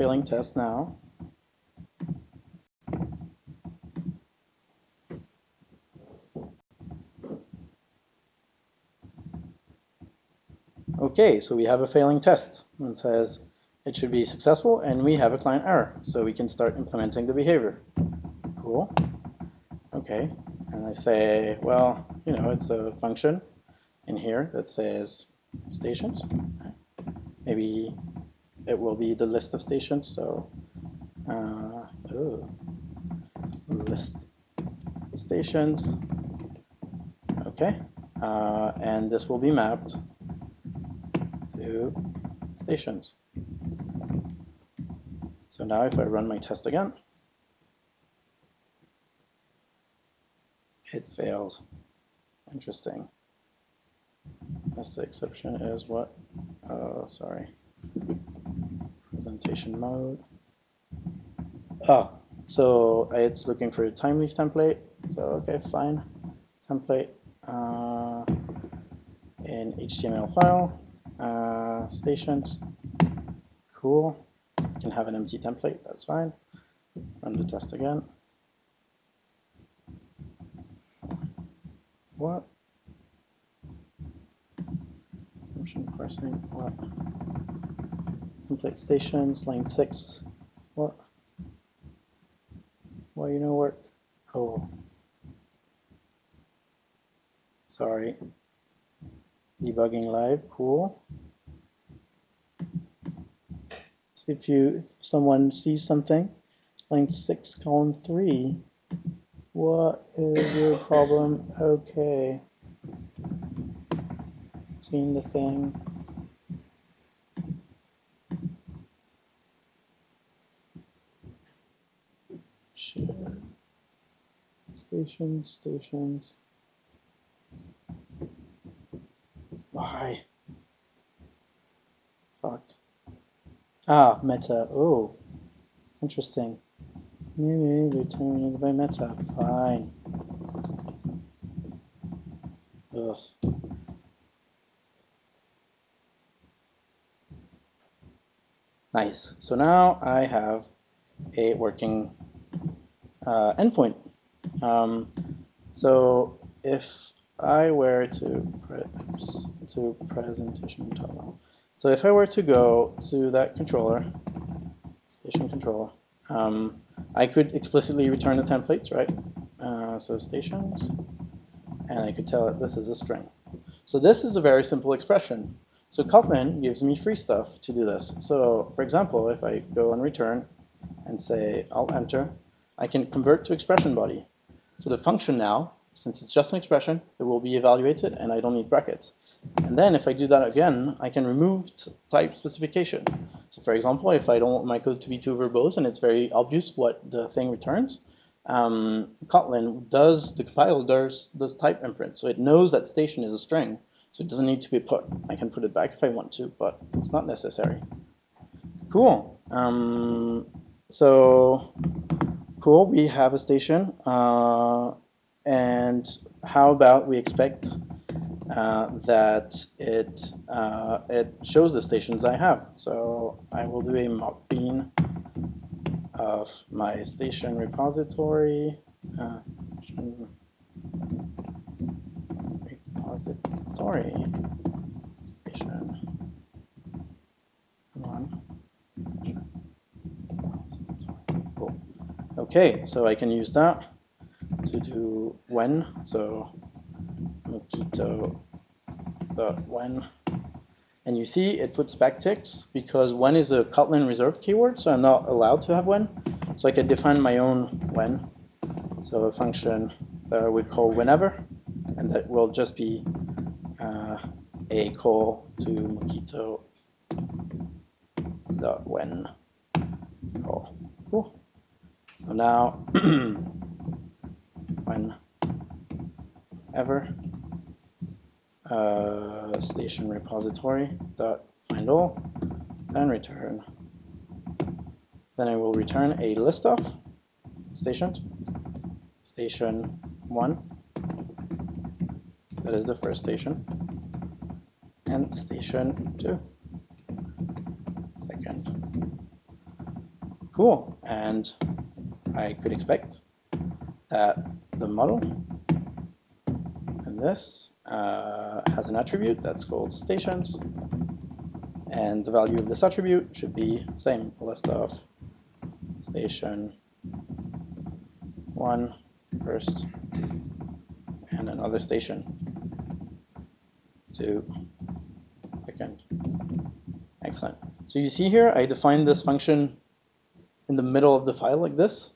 failing test now. Okay, so we have a failing test. It says it should be successful, and we have a client error, so we can start implementing the behavior. Cool. Okay, and I say, well, you know, it's a function in here that says stations. Maybe it will be the list of stations, so list stations. Okay, and this will be mapped to stations. So now if I run my test again, it fails. Interesting. That's the exception is what? Oh, sorry. Presentation mode. Oh, so it's looking for a time leaf template. So okay, fine. Template in HTML file. Stations. Cool. Can have an empty template. That's fine. Run the test again. What? Assumption parsing. What? Template stations. Line 6. What? Why you no work? Oh. Sorry. Debugging live. Cool. So if someone sees something, line 6, column 3. What is your problem? Okay. Clean the thing. Share. Stations. Why? Fuck. Ah, meta. Oh, interesting. Maybe determined by meta. Fine. Ugh. Nice. So now I have a working endpoint. So if I were to presentation tunnel. So if I were to go to that controller, station controller, I could explicitly return the templates, right? So stations, and I could tell it this is a string. So this is a very simple expression. So Kotlin gives me free stuff to do this. So for example, if I go on return and say I'll enter, I can convert to expression body. So the function now, since it's just an expression, it will be evaluated and I don't need brackets. And then if I do that again, I can remove type specification. So for example, if I don't want my code to be too verbose and it's very obvious what the thing returns, Kotlin does, the compiler does type inference. So it knows that station is a string, so it doesn't need to be put. I can put it back if I want to, but it's not necessary. Cool. So cool, we have a station. And how about we expect that it shows the stations I have. So I will do a mock bean of my station repository. Station come on. Cool. Okay, so I can use that to do when. So Mockito.when. And you see it puts backticks because when is a Kotlin reserved keyword, so I'm not allowed to have when. So I can define my own when. So a function that I would call whenever, and that will just be a call to Mockito.when call. Cool. So now whenever station repository dot find all and return. Then I will return a list of stations. Station 1, that is the first station, and station 2, second. Cool. And I could expect that the model and this has an attribute that's called stations, and the value of this attribute should be same, a list of station 1 first and another station 2 second. Excellent. So you see here I defined this function in the middle of the file like this.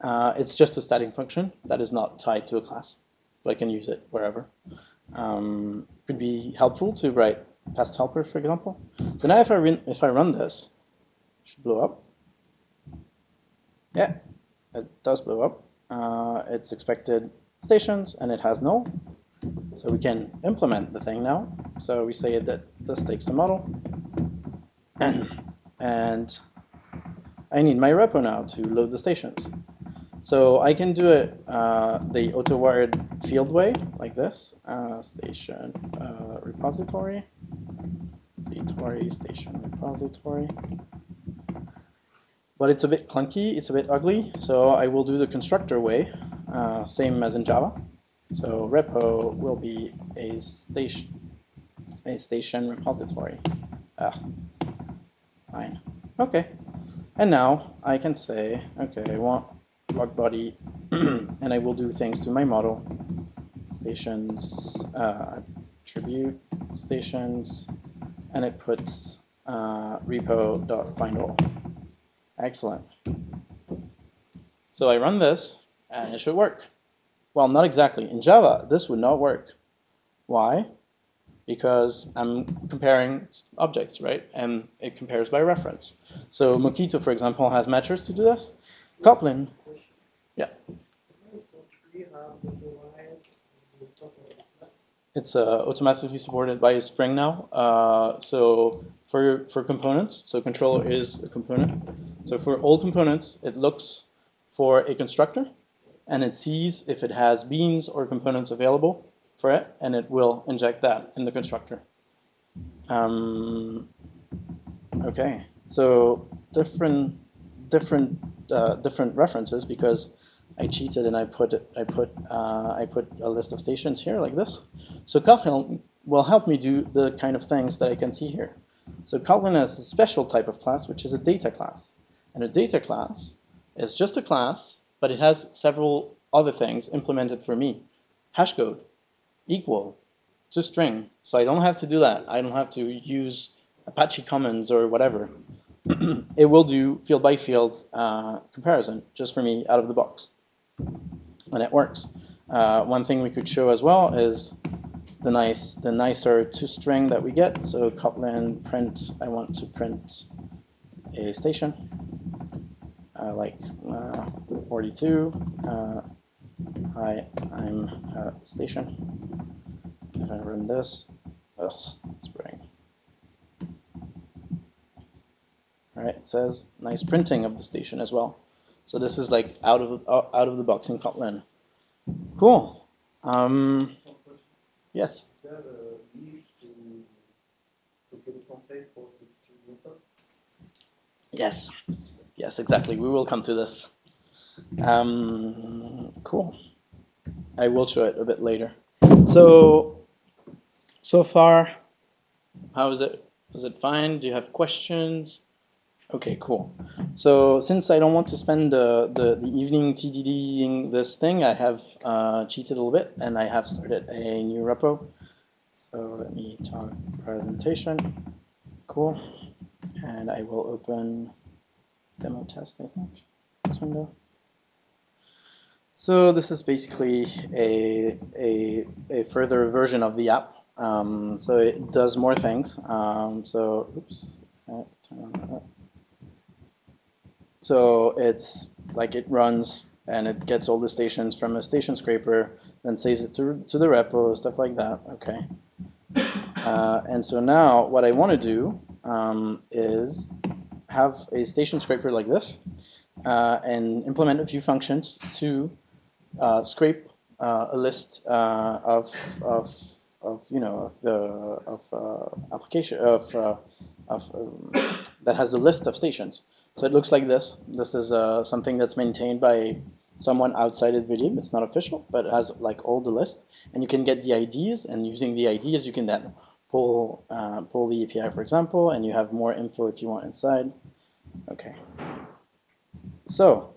It's just a static function that is not tied to a class, so I can use it wherever. Could be helpful to write past helper, for example. So now if I run this, it should blow up. Yeah, it does blow up. It's expected stations and it has null. So we can implement the thing now. So we say that this takes a model, and I need my repo now to load the stations. So I can do it the auto-wired field way, like this. Station repository, station repository. But it's a bit clunky, it's a bit ugly, so I will do the constructor way, same as in Java. So repo will be a station repository. Fine. Okay. And now I can say, okay, I want log body, and I will do things to my model. Stations, attribute stations, and it puts repo.findAll. Excellent. So I run this, and it should work. Well, not exactly. In Java, this would not work. Why? Because I'm comparing objects, right? And it compares by reference. So Mockito, for example, has matchers to do this. Kotlin, yeah. It's automatically supported by Spring now. So for components, so controller is a component. So for all components, it looks for a constructor, and it sees if it has beans or components available for it, and it will inject that in the constructor. Okay, so different references, because I cheated and I put a list of stations here like this. So Kotlin will help me do the kind of things that I can see here. So Kotlin has a special type of class, which is a data class, and a data class is just a class, but it has several other things implemented for me. Hash code, equal to string. So I don't have to do that. I don't have to use Apache Commons or whatever. It will do field by field comparison just for me out of the box. And it works. One thing we could show as well is the nicer toString that we get. So Kotlin print, I want to print a station, like 42. Hi, I'm a station. If I run this, it's brain. All right, it says nice printing of the station as well. So this is like out of the box in Kotlin. Cool. Yes. Is there a need to get a template for the string method? Yes. Yes, exactly. We will come to this. Cool. I will show it a bit later. So far, how is it? Is it fine? Do you have questions? Okay, cool. So since I don't want to spend the evening TDDing this thing, I have cheated a little bit, and I have started a new repo. So let me talk presentation. Cool. And I will open demo test, I think, this window. So this is basically a further version of the app. So it does more things. Oops, turn on that. So it's like it runs and it gets all the stations from a station scraper, then saves it to the repo, stuff like that. Okay. And so now what I want to do is have a station scraper like this and implement a few functions to scrape a list application that has a list of stations. So it looks like this. This is something that's maintained by someone outside of Vlim. It's not official, but it has like all the list, and you can get the IDs, and using the IDs, you can then pull the API, for example, and you have more info if you want inside. Okay. So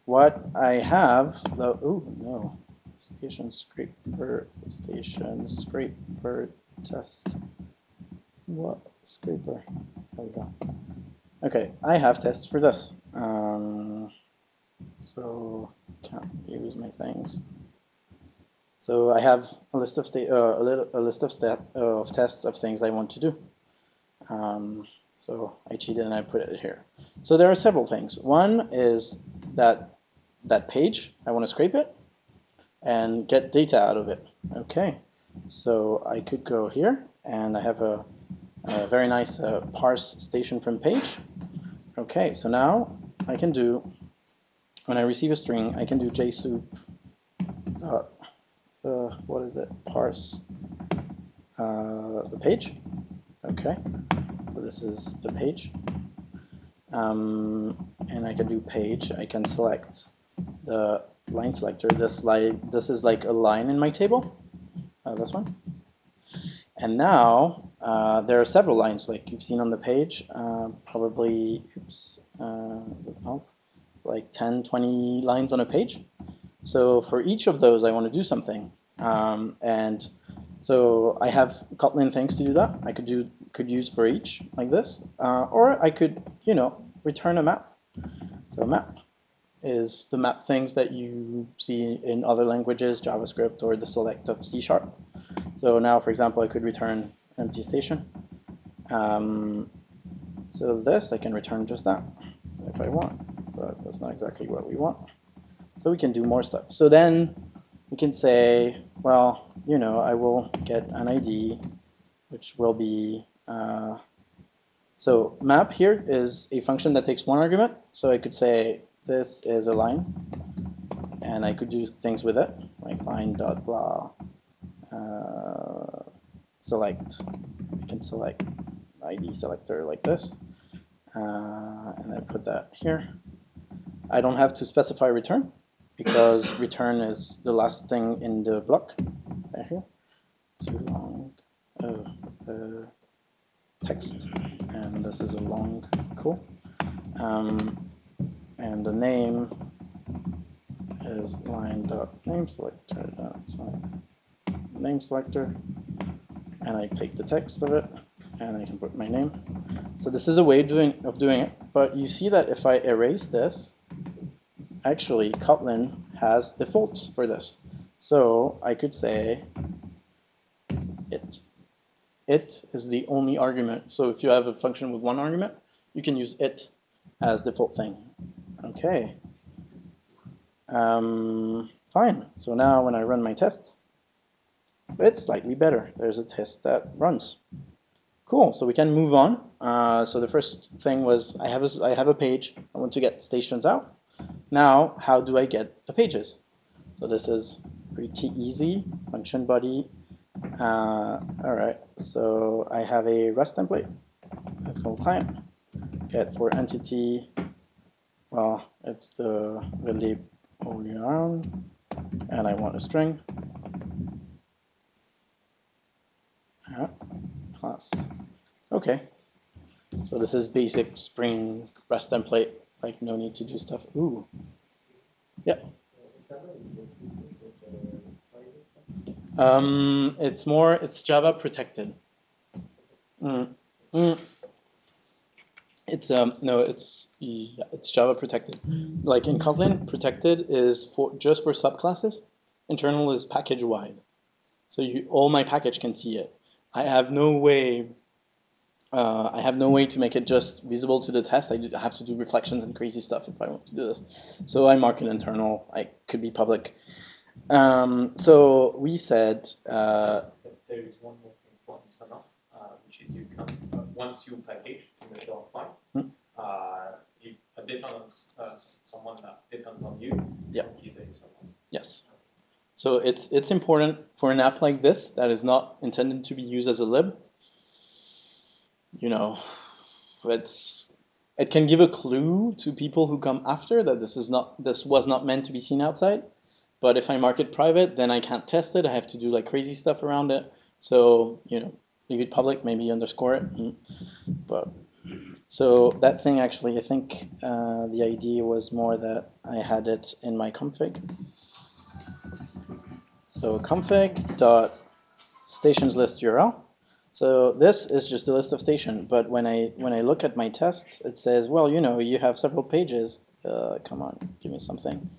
what I have, oh no, station scraper test. What scraper? There we go. Okay, I have tests for this. So can't use my things. So I have a list of tests of things I want to do. So I cheated and I put it here. So there are several things. One is that page, I want to scrape it and get data out of it. Okay, so I could go here and I have a very nice parse station from page. Okay, so now I can do, when I receive a string, I can do jsoup what is it? Parse the page. Okay, so this is the page. And I can do page. I can select the line selector. This is like a line in my table. This one. And now there are several lines, like you've seen on the page. Probably, oops, like 10, 20 lines on a page. So for each of those, I want to do something. And so I have Kotlin things to do that. I could use for each like this, or I could, return a map. So a map is the map things that you see in other languages, JavaScript, or the select of C#. So now, for example, I could return empty station. So this, I can return just that if I want, but that's not exactly what we want. So we can do more stuff. So then we can say, well, I will get an ID, which will be, so map here is a function that takes one argument. So I could say this is a line, and I could do things with it, like line.blah, select. I can select ID selector like this, and I put that here. I don't have to specify return, because return is the last thing in the block. Here, too long text, and this is a long, cool. And the name is line.name selector. So name selector, and I take the text of it, and I can put my name. So this is a way of doing it. But you see that if I erase this, actually Kotlin has defaults for this. So I could say it. It is the only argument. So if you have a function with one argument, you can use it as default thing. Okay. Fine. So now when I run my tests, it's slightly better. There's a test that runs. Cool. So we can move on. So the first thing was I have a page. I want to get stations out. Now, how do I get the pages? So this is pretty easy. Function body. All right. So I have a REST template. It's called client. Get for entity. Well, it's the lib around, and I want a string. Class. Okay. So this is basic Spring REST template. Like no need to do stuff. Ooh. Yeah. It's Java protected. It's Java protected. Like in Kotlin, protected is just for subclasses. Internal is package wide. So all my package can see it. I have no way to make it just visible to the test. I have to do reflections and crazy stuff if I want to do this. So I mark it internal. I could be public. So we said. There is one more thing for internal, which is you can once you package in the file, if a someone that depends on you, you can see the internal. Yes. So it's important for an app like this that is not intended to be used as a lib. It's it can give a clue to people who come after that this was not meant to be seen outside. But if I mark it private, then I can't test it. I have to do like crazy stuff around it. So, leave it public, maybe underscore it. But so that thing actually, I think the idea was more that I had it in my config. So config dot stations list URL. So this is just a list of station, but when I look at my tests, it says, well, you have several pages. Come on, give me something.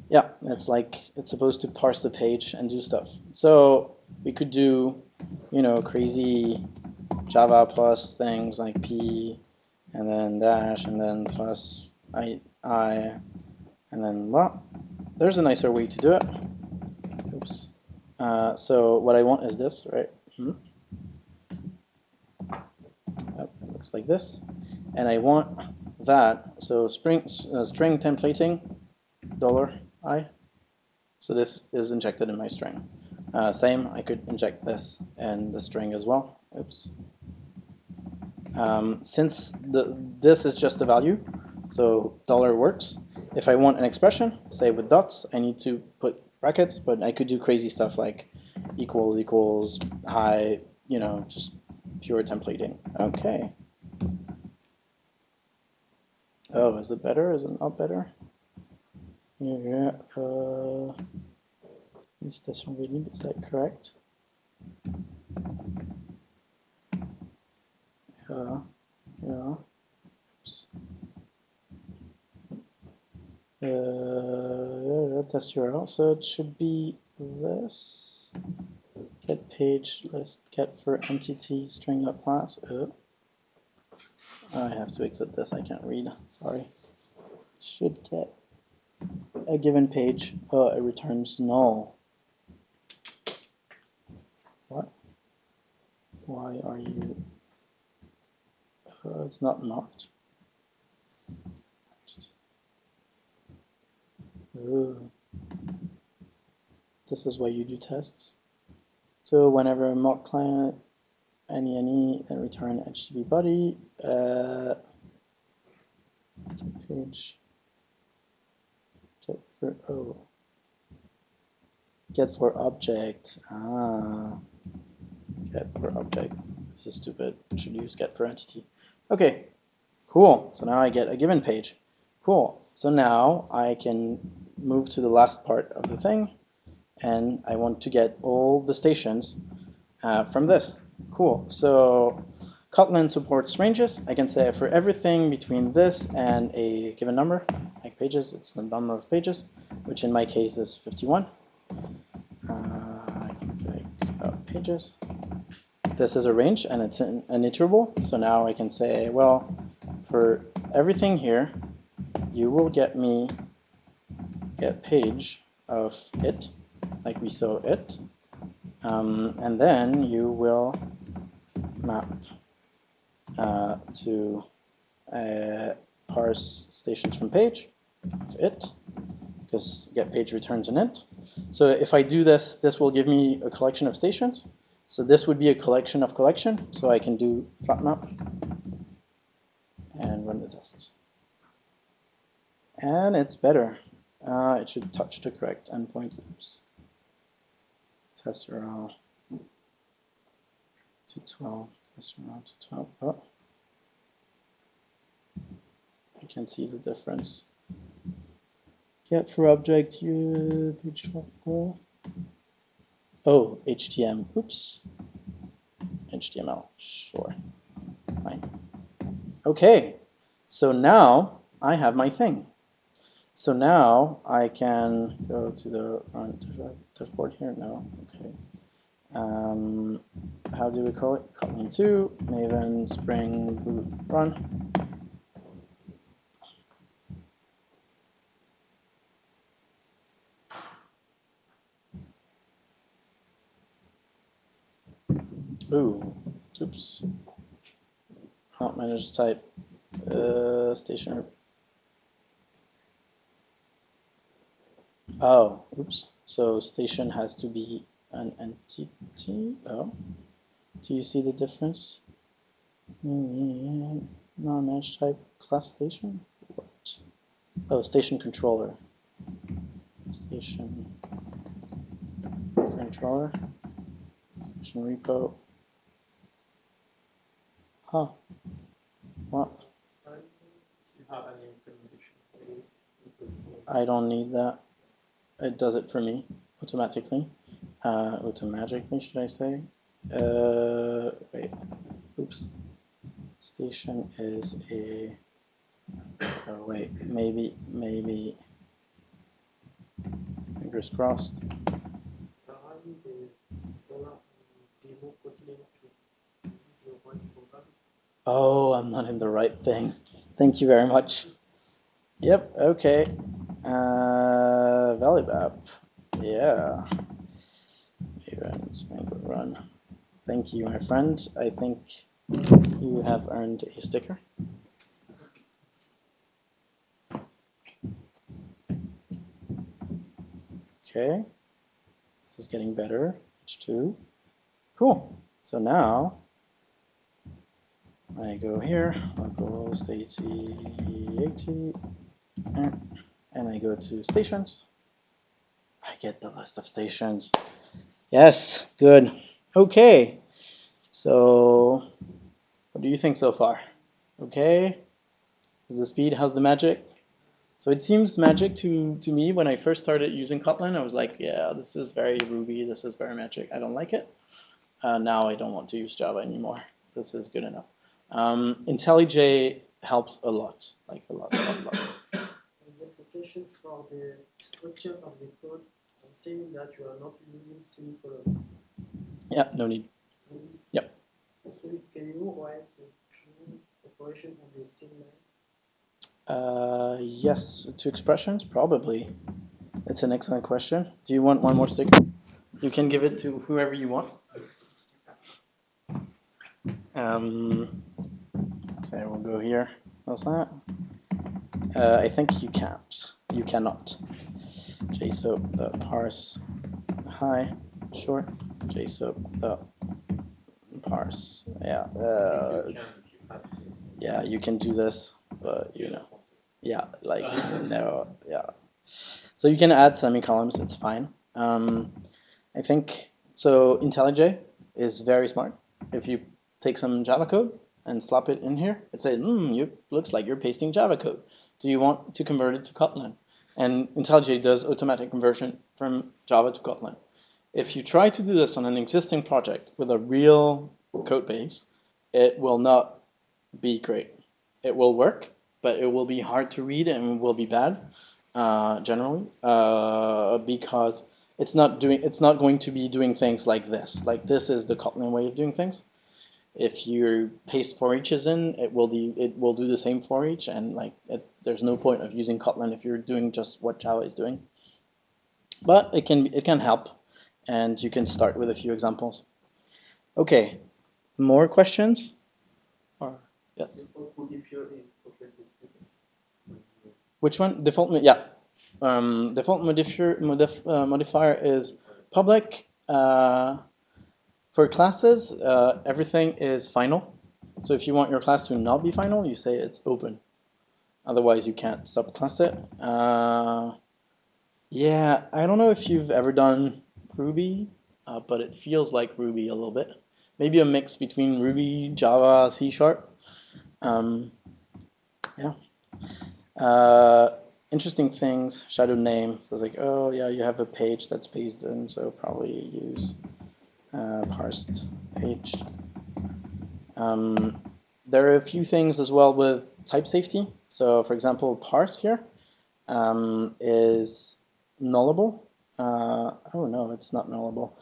Yeah, it's like it's supposed to parse the page and do stuff. So we could do, crazy Java plus things like p, and then dash, and then plus I, and then well, there's a nicer way to do it. Oops. So what I want is this, right? Oh, it looks like this, and I want that. So string templating $I. So this is injected in my string. Same, I could inject this in the string as well. Oops. Since this is just a value, so $ works. If I want an expression, say with dots, I need to put brackets, but I could do crazy stuff like equals, hi, just pure templating. Okay. Oh, is it better? Is it not better? Yeah. Station reading, is that correct? Yeah. Oops. Test URL. So it should be this. Get page list get for entity string.class. I have to exit this. I can't read. Sorry. Should get a given page. Oh, it returns null. What? Why are you? It's not marked. This is why you do tests. So whenever mock client any and return HTTP body page get for object. Get for object. This is stupid. Should use get for entity. Okay, cool. So now I get a given page. Cool. So now I can move to the last part of the thing, and I want to get all the stations from this. Cool. So Kotlin supports ranges. I can say for everything between this and a given number, like pages, it's the number of pages, which in my case is 51. Pages. This is a range and it's an iterable. So now I can say, well, for everything here, you will get page of it, like we saw it, and then you will map to parse stations from page of it, because get page returns an int. So if I do this, this will give me a collection of stations. So this would be a collection of collection. So I can do flat map and run the tests. And it's better. It should touch the correct endpoint. Oops. Test URL to 12. Test URL to 12. Oh. I can see the difference. Get for object page 12. Oh, HTML. Oops. HTML. Sure. Fine. Okay. So now I have my thing. So now I can go to the run dashboard here. No. Okay. How do we call it? Kotlin 2, Maven, Spring Boot run. Ooh, oops. Not managed type. Station. Oh, oops. So station has to be an entity. Oh, do you see the difference? Non-match type class station? What? Oh, station controller. Station controller. Station repo. Huh. What? You have any implementation for you? I don't need that. It does it for me automatically. Automagically, should I say? Wait. Oops. Station is a. Oh wait. Maybe. Fingers crossed. Oh, I'm not in the right thing. Thank you very much. Yep. Okay. Valibap. Yeah. Events run. Thank you, my friend. I think you have earned a sticker. Okay. This is getting better. H2. Cool. So now I go here, localhost 8080, and I go to stations. I get the list of stations. Yes, good. Okay. So what do you think so far? Okay. How's the speed? How's the magic? So it seems magic to me when I first started using Kotlin. I was like, yeah, this is very Ruby. This is very magic. I don't like it. Now I don't want to use Java anymore. This is good enough. IntelliJ helps a lot, like a lot. Just a question for the structure of the code. I'm saying that you are not using semicolon. Yeah, no need. Yep. So can you write a true operation on the same line? Yes, to expressions, probably. It's an excellent question. Do you want one more sticker? You can give it to whoever you want. Okay, we'll go here. What's that? I think you can't. You cannot. JSOAP the parse. Hi. Sure. JSOAP the parse. Yeah. Yeah, you can do this, but you know. Yeah, like no. Yeah. So you can add semicolons. It's fine. I think so. IntelliJ is very smart. If you take some Java code and slap it in here, it says, looks like you're pasting Java code. Do you want to convert it to Kotlin? And IntelliJ does automatic conversion from Java to Kotlin. If you try to do this on an existing project with a real code base, it will not be great. It will work, but it will be hard to read and will be bad, generally, because it's not going to be doing things like this. Like this is the Kotlin way of doing things. If you paste for eaches in, it will do the same for each, and there's no point of using Kotlin if you're doing just what Java is doing. But it can help, and you can start with a few examples. Okay, more questions? Or yes. Which one? Default? Yeah. Default modifier is public. For classes, everything is final. So if you want your class to not be final, you say it's open. Otherwise, you can't subclass it. Yeah, I don't know if you've ever done Ruby, but it feels like Ruby a little bit. Maybe a mix between Ruby, Java, C#. Yeah. Interesting things, shadow name. So it's like, oh yeah, you have a page that's pasted in, so probably use parsed page. There are a few things as well with type safety. So for example, parse here is nullable. Oh no, it's not nullable.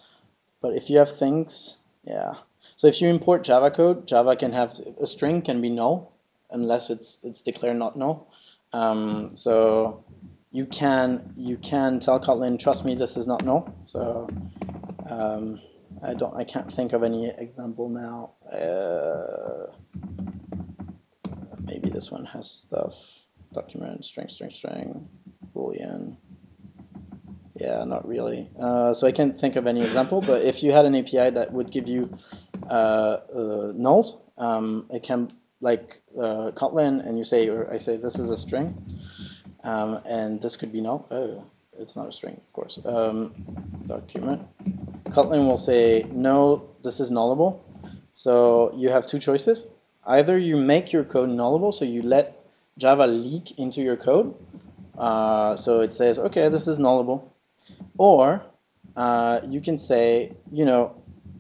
But if you have things, yeah. So if you import Java code, Java can have a string can be null unless it's declared not null. So you can tell Kotlin, trust me, this is not null. So I can't think of any example now. Maybe this one has stuff. Document string boolean. Yeah, not really. So I can't think of any example. But if you had an API that would give you nulls. It can like Kotlin, and you say, or I say this is a string, and this could be null. Oh, it's not a string, of course. Document. Kotlin will say, no, this is nullable. So you have two choices. Either you make your code nullable, so you let Java leak into your code. So it says, okay, this is nullable. Or you can say,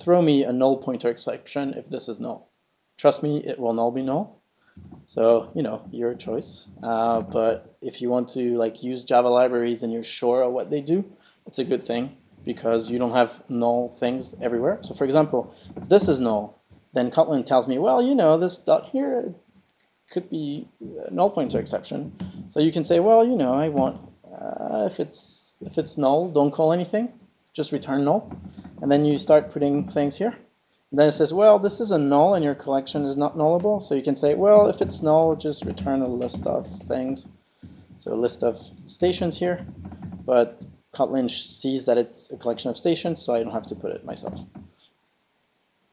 throw me a null pointer exception if this is null. Trust me, it will null be null. So, your choice. But if you want to use Java libraries and you're sure of what they do, it's a good thing because you don't have null things everywhere. So for example, if this is null, then Kotlin tells me, well, this dot here could be a null pointer exception. So you can say, well, I want, if it's null, don't call anything, just return null. And then you start putting things here. And then it says, well, this is a null and your collection is not nullable. So you can say, well, if it's null, just return a list of things. So a list of stations here. But Kotlin sees that it's a collection of stations, so I don't have to put it myself.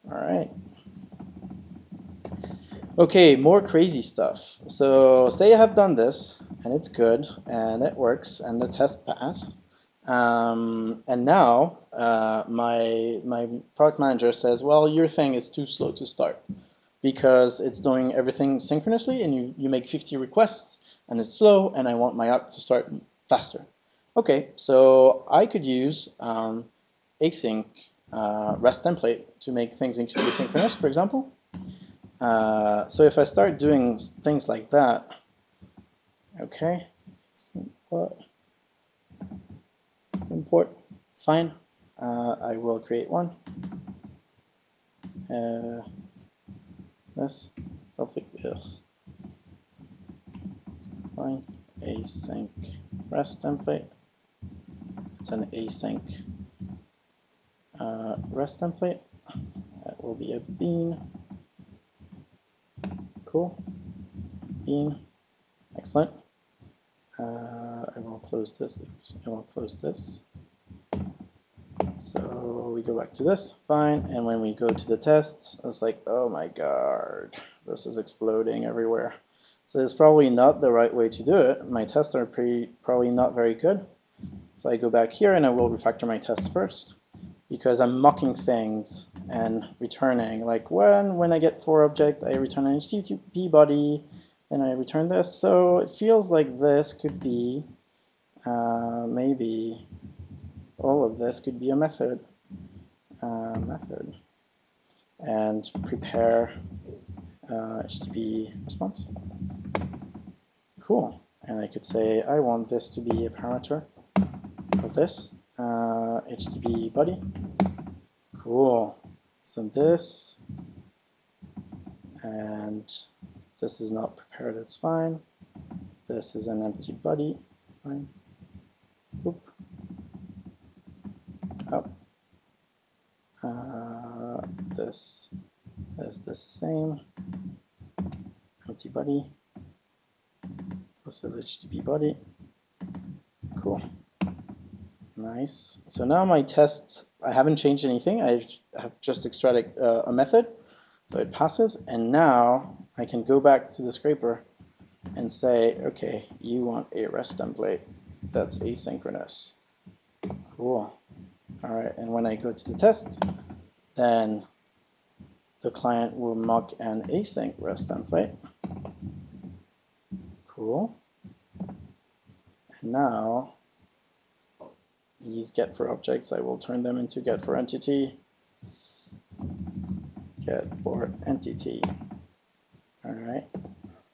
All right. Okay, more crazy stuff. So say I have done this, and it's good, and it works, and the test passed. And now my product manager says, well, your thing is too slow to start because it's doing everything synchronously, and you make 50 requests, and it's slow, and I want my app to start faster. Okay, so I could use async REST template to make things asynchronous, for example. So if I start doing things like that, okay, import, fine, I will create one. This public, fine, async REST template. It's an async REST template. That will be a bean. Cool. Bean. Excellent. I will close this. Oops. I will close this. So we go back to this. Fine. And when we go to the tests, it's like, oh my god, this is exploding everywhere. So it's probably not the right way to do it. My tests are probably not very good. So I go back here and I will refactor my tests first because I'm mocking things and returning. Like when I get 4 object, I return an HTTP body, and I return this. So it feels like this could be, maybe all of this could be a method. And prepare HTTP response. Cool. And I could say I want this to be a parameter of this HTTP body. Cool. So this, and this is not prepared, it's fine. This is an empty body, fine. Oop. Up. This is the same. Empty body. This is HTTP body. Cool. Nice. So now my test, I haven't changed anything. I have just extracted a method. So it passes. And now I can go back to the scraper and say, okay, you want a REST template that's asynchronous. Cool. All right. And when I go to the test, then the client will mock an async REST template. Cool. And now these get for objects, I will turn them into get for entity. Get for entity. All right.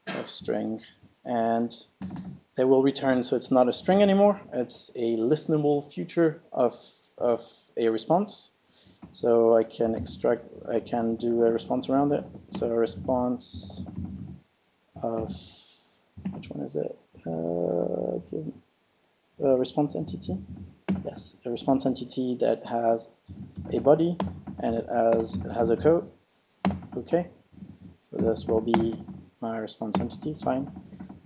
Of string. And they will return, so it's not a string anymore. It's a listenable feature of a response. So I can do a response around it. So a response of, which one is it? A response entity. Yes, a response entity that has a body and it has a code. Okay, so this will be my response entity. Fine,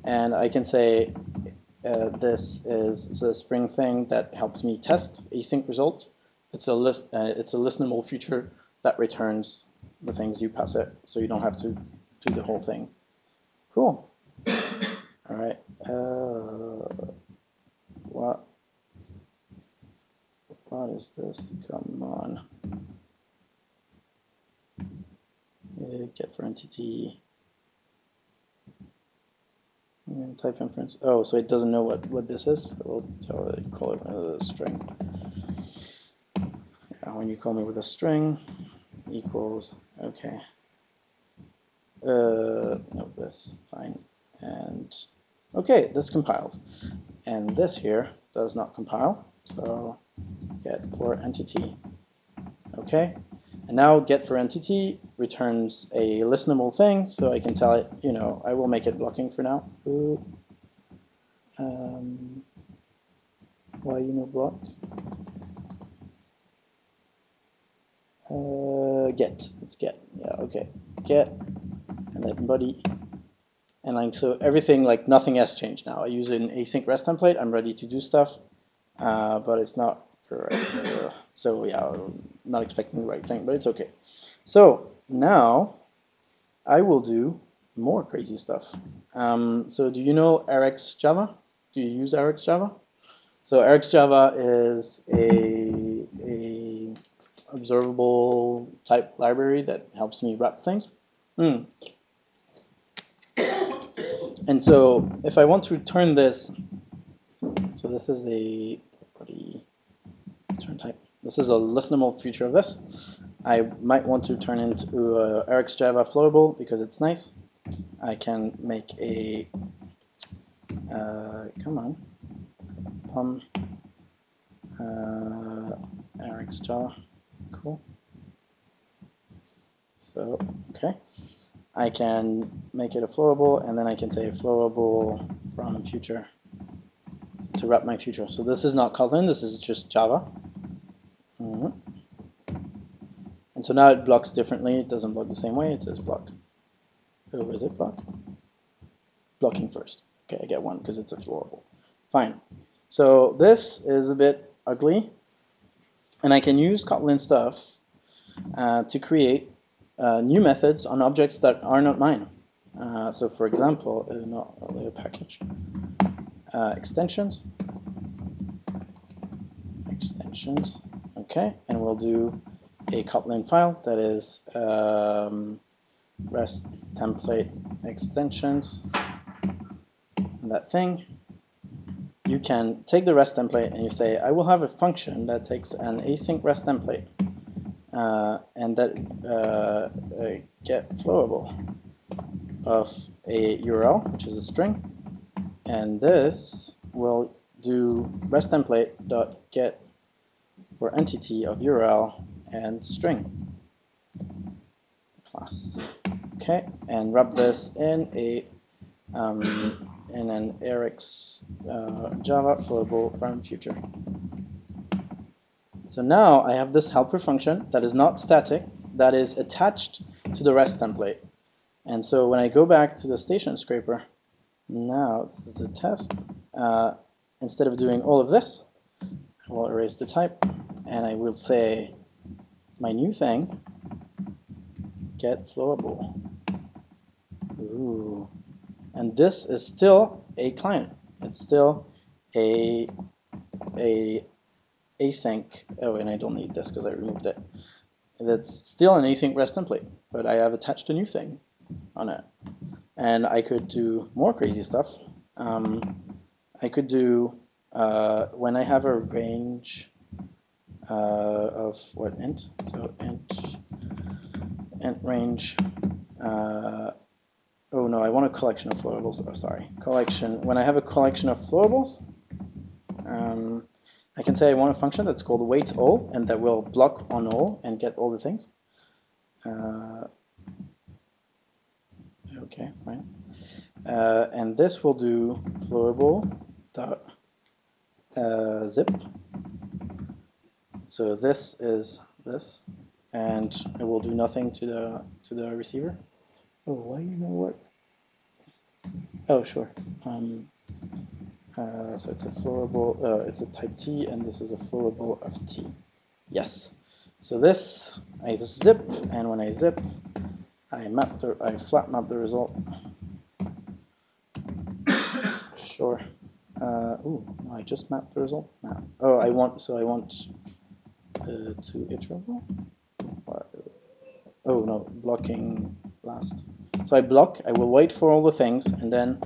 and I can say this is a Spring thing that helps me test async results. It's a listenable feature that returns the things you pass it, so you don't have to do the whole thing. Cool. All right. What is this? Come on. Get for entity. And type inference. Oh, so it doesn't know what this is. We'll tell it, call it a string. Yeah, when you call me with a string, equals, okay. No, this, fine. And okay, this compiles. And this here does not compile. So get for entity. Okay. And now get for entity returns a listenable thing, so I can tell it, you know, I will make it blocking for now. Ooh. Why you no block? Get. It's get. Yeah. Okay. Get, and then body, and like so everything, like nothing has changed now. I use an async REST template. I'm ready to do stuff, but it's not correct. So yeah, I'm not expecting the right thing, but it's okay. So now I will do more crazy stuff. So do you know RxJava? Do you use RxJava? So RxJava is a observable type library that helps me wrap things. And so if I want to return this, so this is a property return type. This is a listenable feature of this. I might want to turn into a RxJava flowable because it's nice. I can make a come on, pum RxJava, cool. So okay, I can make it a flowable, and then I can say flowable from future to wrap my future. So this is not Kotlin, this is just Java. And so now it blocks differently. It doesn't block the same way. It says block. Oh, is it block? Blocking first. Okay, I get one because it's a flowable. Fine. So this is a bit ugly, and I can use Kotlin stuff to create new methods on objects that are not mine. So for example, not only a package, extensions, okay, and we'll do a Kotlin file that is REST template extensions, and that thing. You can take the REST template and you say, I will have a function that takes an async REST template and that get flowable of a URL, which is a string, and this will do REST template dot get for entity of URL and string class. Okay, and wrap this in a in an RxJava flowable from future. So now I have this helper function that is not static, that is attached to the REST template. And so when I go back to the station scraper, now this is the test. Instead of doing all of this, I will erase the type, and I will say my new thing, get flowable. Ooh. And this is still a client. It's still a async. Oh, and I don't need this because I removed it. It's still an async REST template, but I have attached a new thing on it. And I could do more crazy stuff. I could do when I have a range of what int. So int range. Oh no, I want a collection of flowables. Oh, sorry, collection. When I have a collection of flowables, I can say I want a function that's called wait all, and that will block on all and get all the things. Okay, fine. And this will do flowable dot zip. So this is this, and it will do nothing to the receiver. Oh, why you know what? Oh, sure. So it's a flowable, it's a type T, and this is a flowable of T. Yes. So this, I zip, and when I zip, I flat map the result. Sure. I just mapped the result. Map. Oh, I want to iterable. Oh no, blocking last. So I block. I will wait for all the things, and then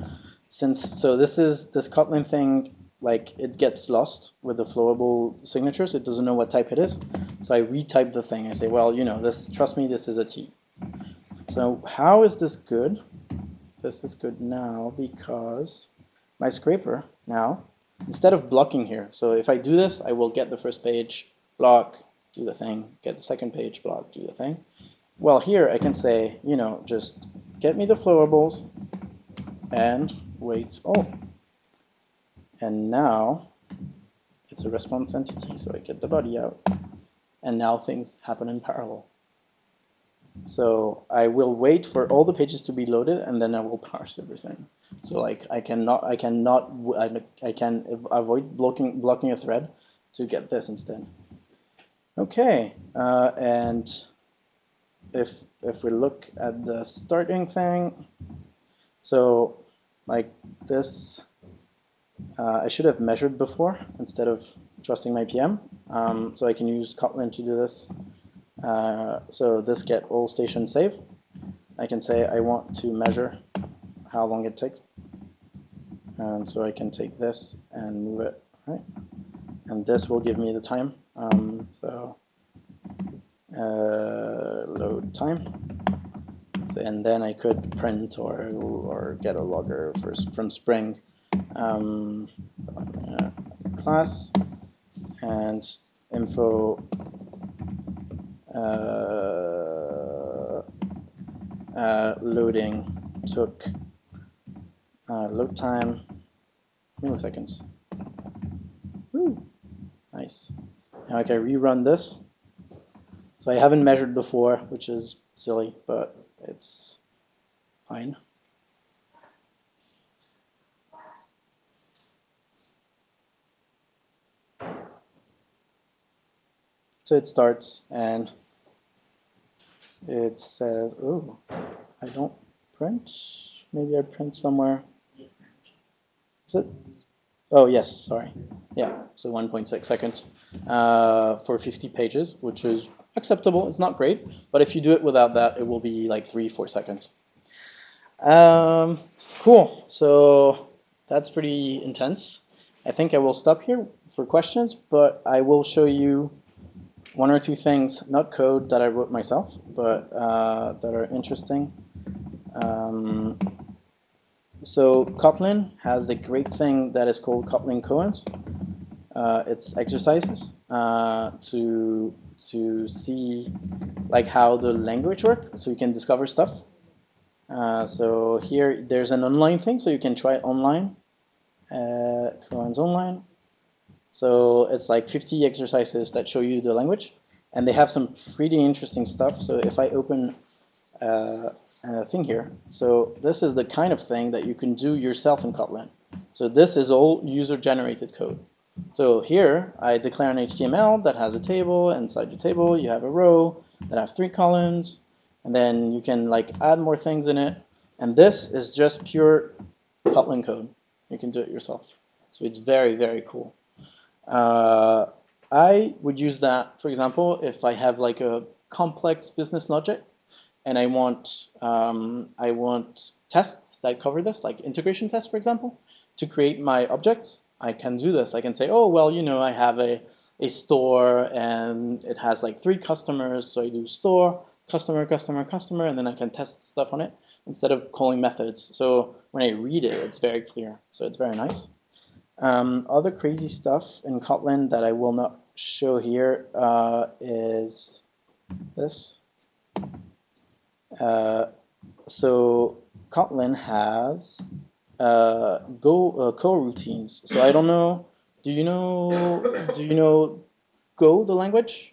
this Kotlin thing, like it gets lost with the flowable signatures. It doesn't know what type it is. So I retype the thing. I say, well, trust me, this is a T. So how is this good? This is good now because my scraper now, instead of blocking here, so if I do this, I will get the first page, block, do the thing, get the second page, block, do the thing. Well, here I can say, just get me the flowables and wait all. And now it's a response entity, so I get the body out. And now things happen in parallel. So I will wait for all the pages to be loaded, and then I will parse everything. So like I can avoid blocking a thread to get this instead. Okay, and if we look at the starting thing, so like this, I should have measured before instead of trusting my PM. So I can use Kotlin to do this. So this get all stations save. I can say I want to measure how long it takes. And so I can take this and move it, right? And this will give me the time. Load time. So, and then I could print or get a logger from Spring. Class and info loading took load time milliseconds. Woo, nice. Now I can rerun this. So I haven't measured before, which is silly, but it's fine. So it starts and it says, oh, I don't print. Maybe I print somewhere. Is it? Oh, yes, sorry. Yeah, so 1.6 seconds for 50 pages, which is acceptable. It's not great, but if you do it without that, it will be like 3-4 seconds. Cool, so that's pretty intense. I think I will stop here for questions, but I will show you one or two things, not code that I wrote myself, but that are interesting. So Kotlin has a great thing that is called Kotlin koans. It's exercises to see like how the language works, so you can discover stuff. So here there's an online thing, so you can try it online. Koans online. So it's like 50 exercises that show you the language, and they have some pretty interesting stuff. So if I open a thing here, so this is the kind of thing that you can do yourself in Kotlin. So this is all user-generated code. So here I declare an HTML that has a table. Inside the table you have a row that have 3 columns, and then you can like add more things in it. And this is just pure Kotlin code. You can do it yourself. So it's very, very cool. I would use that, for example, if I have like a complex business logic and I want tests that cover this, like integration tests, for example, to create my objects. I can do this. I can say, oh, well, I have a store and it has like 3 customers. So I do store, customer, customer, customer, and then I can test stuff on it instead of calling methods. So when I read it, it's very clear. So it's very nice. Other crazy stuff in Kotlin that I will not show here is this. So Kotlin has coroutines. So I don't know. Do you know Go, the language?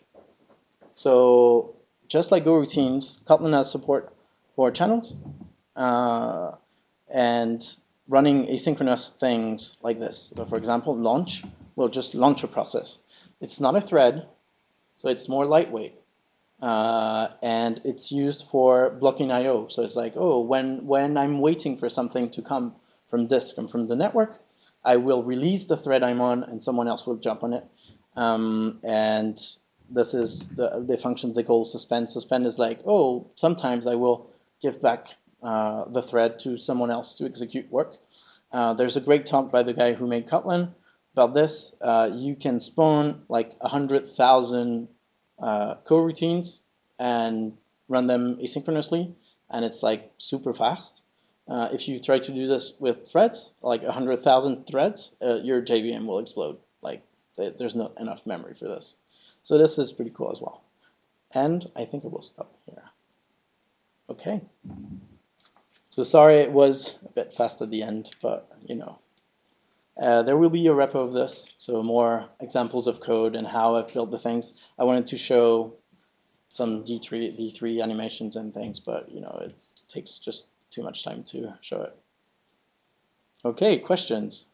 So just like Go routines, Kotlin has support for channels and running asynchronous things like this. So for example, launch will just launch a process. It's not a thread. So it's more lightweight. And it's used for blocking I/O. So it's like, oh, when I'm waiting for something to come from disk and from the network, I will release the thread I'm on, and someone else will jump on it. And this is the functions they call suspend. Suspend is like, oh, sometimes I will give back the thread to someone else to execute work. There's a great talk by the guy who made Kotlin about this. You can spawn like 100,000 coroutines and run them asynchronously, and it's like super fast. If you try to do this with threads, like 100,000 threads, your JVM will explode. Like there's not enough memory for this. So this is pretty cool as well. And I think I will stop here. Okay. So sorry it was a bit fast at the end, but you know. There will be a repo of this, so more examples of code and how I've built the things. I wanted to show some D3 animations and things, but you know, it takes just too much time to show it. Okay, questions?